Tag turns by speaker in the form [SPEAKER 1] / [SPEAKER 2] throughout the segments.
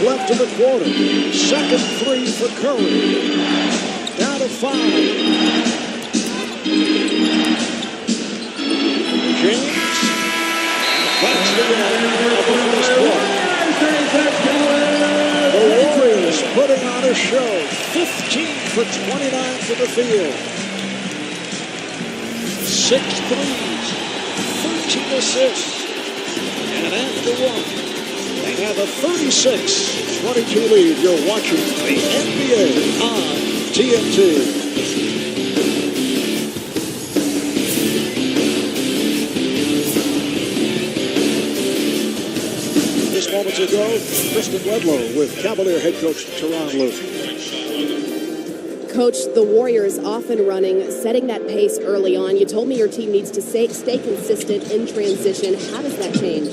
[SPEAKER 1] left in the quarter. Second three for Curry. Down to 5. James. That's the end of the first quarter. The Warriors putting on a show. 15 for 29 from the field. 6 threes. 13 assists. And after one, they have a 36-22 lead. You're watching the NBA on TNT. Just moments ago, Kristen Wedlow with Cavalier head coach Tyronn Lue.
[SPEAKER 2] Coach, the Warriors often running, setting that pace early on. You told me your team needs to stay consistent in transition. How does that change?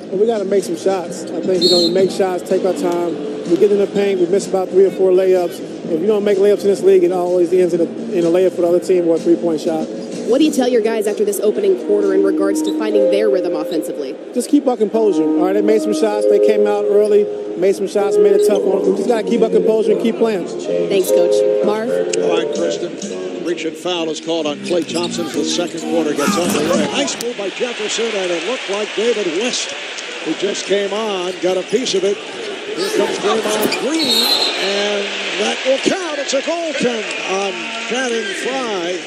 [SPEAKER 3] Well, we got to make some shots. I think, we make shots, take our time. We get in the paint, we miss about 3 or 4 layups. If you don't make layups in this league, it always ends in a layup for the other team or a three-point shot.
[SPEAKER 2] What do you tell your guys after this opening quarter in regards to finding their rhythm offensively?
[SPEAKER 3] Just keep our composure. All right, they made some shots. They came out early, made some shots, made it tough on us. We just got to keep our composure and keep playing.
[SPEAKER 2] Thanks, Coach. Marv?
[SPEAKER 1] All right, Kristen. Reaching foul is called on Klay Thompson as the second quarter gets underway. Nice move by Jefferson, and it looked like David West, who just came on, got a piece of it. Here comes Draymond Green, and that will count. It's a goal count on Channing Frye.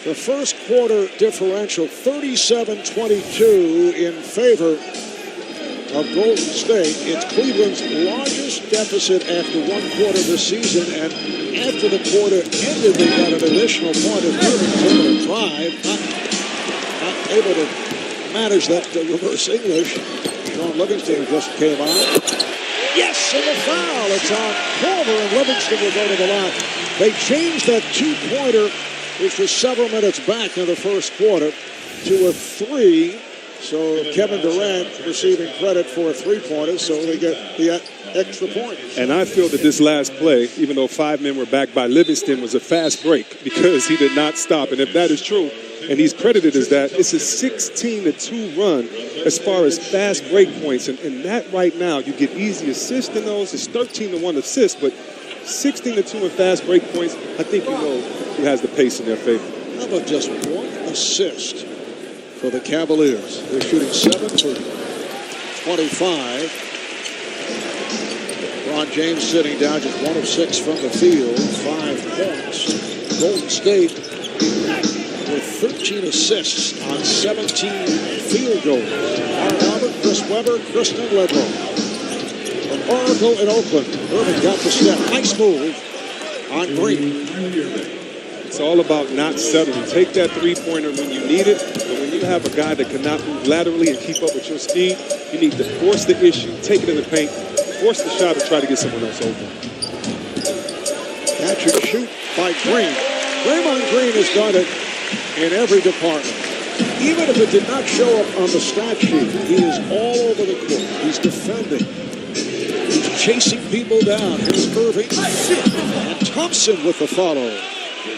[SPEAKER 1] The first quarter differential, 37-22 in favor of Golden State. It's Cleveland's largest deficit after one quarter this season, and after the quarter ended, they got an additional point as Irving was able to drive, not able to manage that reverse English. Sean Livingston just came on. Yes, and the foul. It's on Culver, and Livingston will go to the line. They changed that two-pointer, which was several minutes back in the first quarter, to a 3. So Kevin Durant receiving credit for a three-pointer, so they get the extra point.
[SPEAKER 4] And I feel that this last play, even though 5 men were back by Livingston, was a fast break because he did not stop. And if that is true, and he's credited as that, it's a 16-2 run as far as fast break points. And that right now, you get easy assists in those. It's 13-1 assists, but 16-2 in fast break points, I think you know who has the pace in their favor.
[SPEAKER 1] How about just one assist for the Cavaliers? They're shooting 7 for 25. Ron James sitting down, just 1 of 6 from the field, 5 points. Golden State with 13 assists on 17 field goals. Aaron Albert, Chris Webber, Kristen Ledlow. From Oracle in Oakland, Irving got the step. Nice move on Green.
[SPEAKER 4] It's all about not settling. Take that three-pointer when you need it, but when you have a guy that cannot move laterally and keep up with your speed, you need to force the issue, take it in the paint, force the shot, and try to get someone else open.
[SPEAKER 1] Catch and shoot by Green. Draymond Green has done it in every department. Even if it did not show up on the stat sheet, he is all over the court. He's defending. He's chasing people down. Here's Irving. And Thompson with the follow.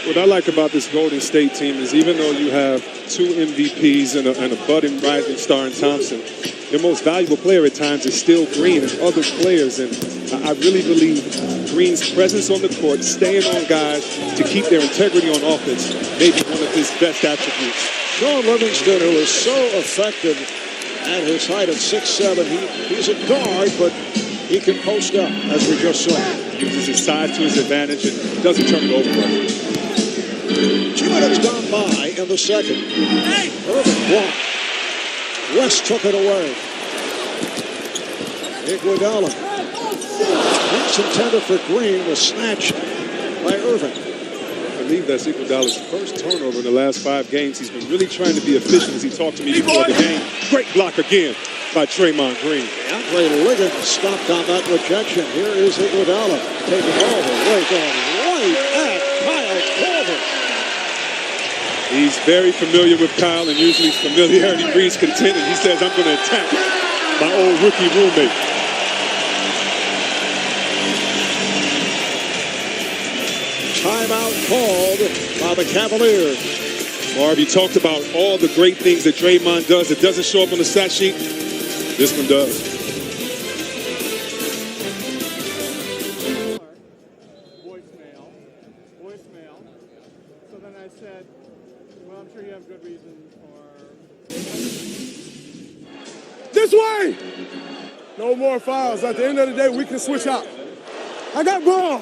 [SPEAKER 4] What I like about this Golden State team is even though you have 2 MVPs and a budding rising star in Thompson, their most valuable player at times is still Green and other players. And I really believe Green's presence on the court, staying on guys to keep their integrity on offense, may be one of his best attributes.
[SPEAKER 1] Sean Livingston, who is so effective at his height of 6'7", he's a guard, but he can post up, as we just saw.
[SPEAKER 4] He uses his size to his advantage and doesn't turn it over.
[SPEAKER 1] 2 minutes gone by in the second. Irving blocked. West took it away. Iguodala. Pass intended for Green was snatched by Irving.
[SPEAKER 4] I believe that's Iguodala's first turnover in the last 5 games. He's been really trying to be efficient as he talked to me before the game. Great block again by Draymond Green.
[SPEAKER 1] Andre Liggins stopped on that rejection. Here is Iguodala taking all the way going right at Kyle Korver.
[SPEAKER 4] He's very familiar with Kyle, and usually familiarity breeds content, and he says, I'm going to attack my old rookie roommate.
[SPEAKER 1] Timeout called by the Cavaliers.
[SPEAKER 4] Marv, you talked about all the great things that Draymond does. It doesn't show up on the stat sheet. This one does.
[SPEAKER 3] upset. Well, I'm sure you have good reason for...
[SPEAKER 5] This way! No more fouls. At the end of the day, we can switch out. I got ball.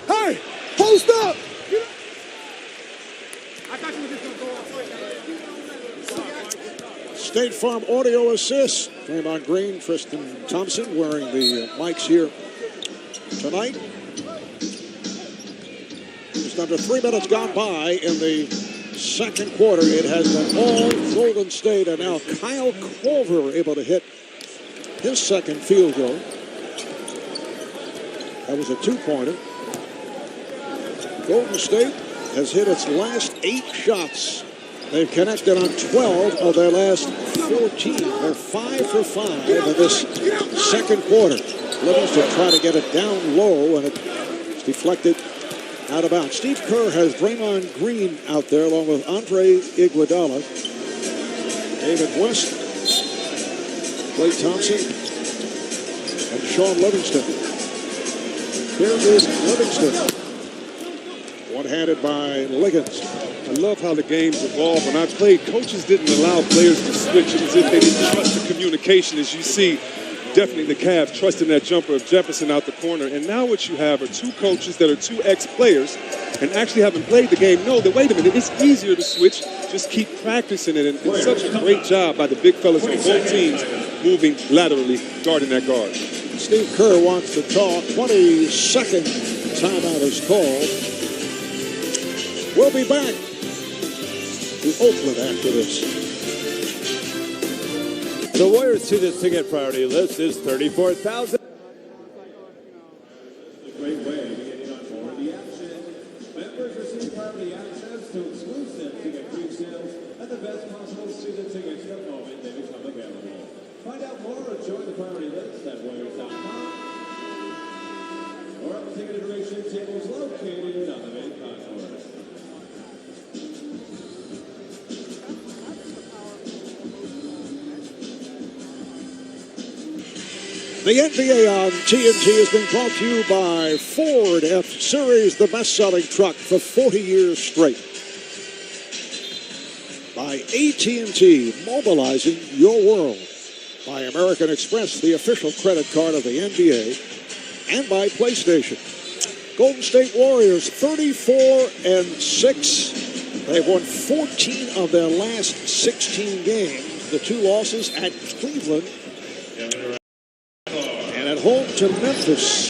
[SPEAKER 5] Hey, post up!
[SPEAKER 3] I thought you were just going to go off.
[SPEAKER 1] State Farm Audio Assist. Draymond Green, Tristan Thompson wearing the mics here tonight. Just under 3 minutes gone by in the second quarter. It has been all Golden State, and now Kyle Korver able to hit his second field goal. That was a two-pointer. Golden State has hit its last 8 shots. They've connected on 12 of their last 14. They're 5 for 5 in this second quarter. Livingston trying to get it down low, and it's deflected out of bounds. Steve Kerr has Draymond Green out there along with Andre Iguodala, David West, Klay Thompson, and Sean Livingston. Here is Livingston, one-handed by Liggins.
[SPEAKER 4] I love how the game's evolved. When I played, coaches didn't allow players to switch. It was as if they didn't trust the communication, as you see. Definitely the Cavs trusting that jumper of Jefferson out the corner. And now what you have are two coaches that are two ex-players and actually haven't played the game know that, wait a minute, it's easier to switch. Just keep practicing it. And it's such a great job by the big fellas on both teams moving laterally, guarding that guard.
[SPEAKER 1] Steve Kerr wants to talk. 22nd timeout is called. We'll be back to Oakland after this.
[SPEAKER 6] The Warriors ticket priority list is $34,000.
[SPEAKER 7] Great way of getting on board the action. Members receive priority access to exclusive ticket pre-sales and the best possible season tickets the moment they become available. Find out more or join the priority list at Warriors.com or at the ticket information tables located on the main concourse.
[SPEAKER 1] The NBA on TNT has been brought to you by Ford F-Series, the best-selling truck for 40 years straight. By AT&T, mobilizing your world. By American Express, the official credit card of the NBA. And by PlayStation. Golden State Warriors, 34-6. They've won 14 of their last 16 games. The 2 losses at Cleveland. Home to Memphis.